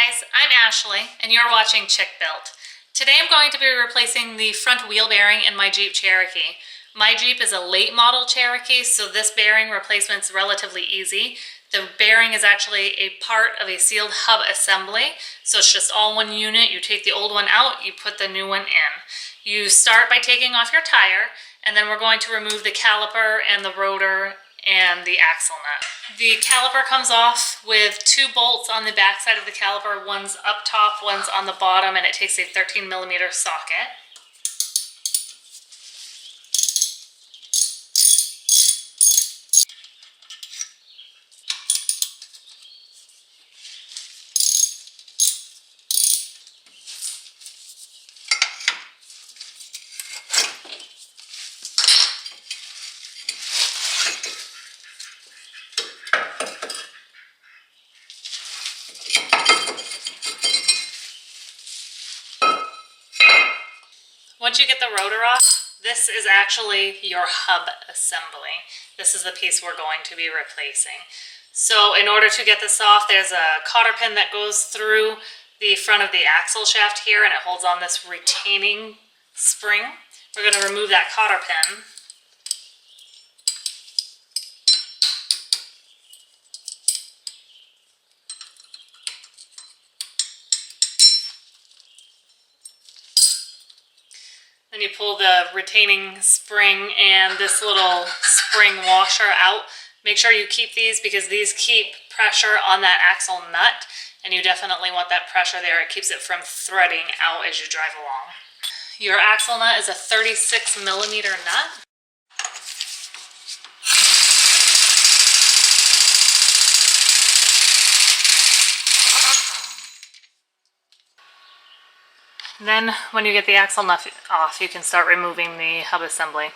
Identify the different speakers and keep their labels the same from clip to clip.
Speaker 1: guys, I'm Ashley and you're watching ChickBuilt. Today I'm going to be replacing the front wheel bearing in my Jeep Cherokee. My Jeep is a late model Cherokee, so this bearing replacement is relatively easy. The bearing is actually a part of a sealed hub assembly, so it's just all one unit. You take the old one out, you put the new one in. You start by taking off your tire, and then we're going to remove the caliper and the rotor and the axle nut. The caliper comes off with two bolts on the back side of the caliper. One's up top, one's on the bottom, and it takes a 13mm socket. Once you get the rotor off, this is actually your hub assembly. This is the piece we're going to be replacing. So in order to get this off, there's a cotter pin that goes through the front of the axle shaft here, and it holds on this retaining spring. We're going to remove that cotter pin. Then you pull the retaining spring and this little spring washer out. Make sure you keep these because these keep pressure on that axle nut, and you definitely want that pressure there. It keeps it from threading out as you drive along. Your axle nut is a 36mm nut. Then when you get the axle nut off, you can start removing the hub assembly.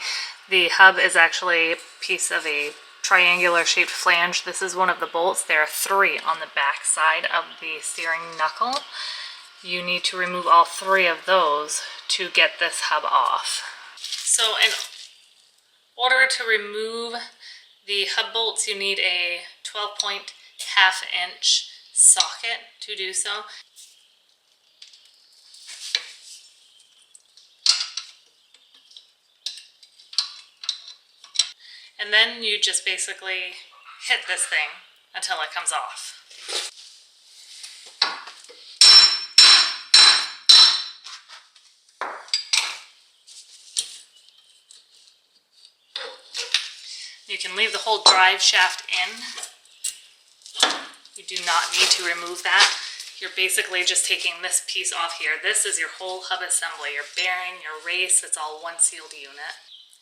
Speaker 1: The hub is actually a piece of a triangular shaped flange. This is one of the bolts. There are 3 on the back side of the steering knuckle. You need to remove all 3 of those to get this hub off. So in order to remove the hub bolts, you need a 12-point half-inch socket to do so. And then you just basically hit this thing until it comes off. You can leave the whole drive shaft in. You do not need to remove that. You're basically just taking this piece off here. This is your whole hub assembly, your bearing, your race, it's all one sealed unit.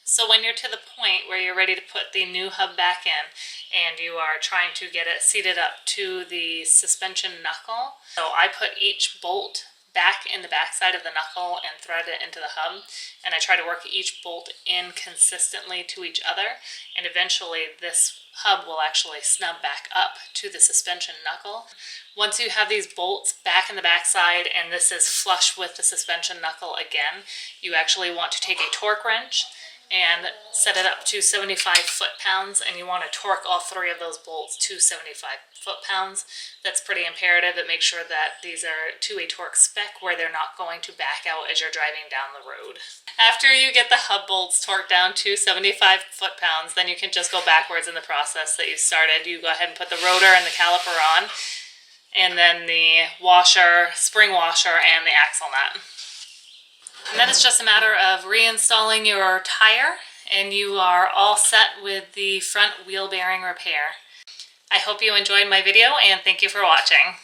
Speaker 1: So when you're to the point where you're ready to put the new hub back in and you are trying to get it seated up to the suspension knuckle, so I put each bolt back in the back side of the knuckle and thread it into the hub, and I try to work each bolt in consistently to each other, and eventually this hub will actually snub back up to the suspension knuckle. Once you have these bolts back in the back side and this is flush with the suspension knuckle again, you actually want to take a torque wrench and set it up to 75 foot-pounds, and you want to torque all 3 of those bolts to 75 foot-pounds. That's pretty imperative. It makes sure that these are to a torque spec where they're not going to back out as you're driving down the road. After you get the hub bolts torqued down to 75 foot-pounds, then you can just go backwards in the process that you started. You go ahead and put the rotor and the caliper on, and then the washer, spring washer, and the axle nut. And then it's just a matter of reinstalling your tire, and you are all set with the front wheel bearing repair. I hope you enjoyed my video, and thank you for watching.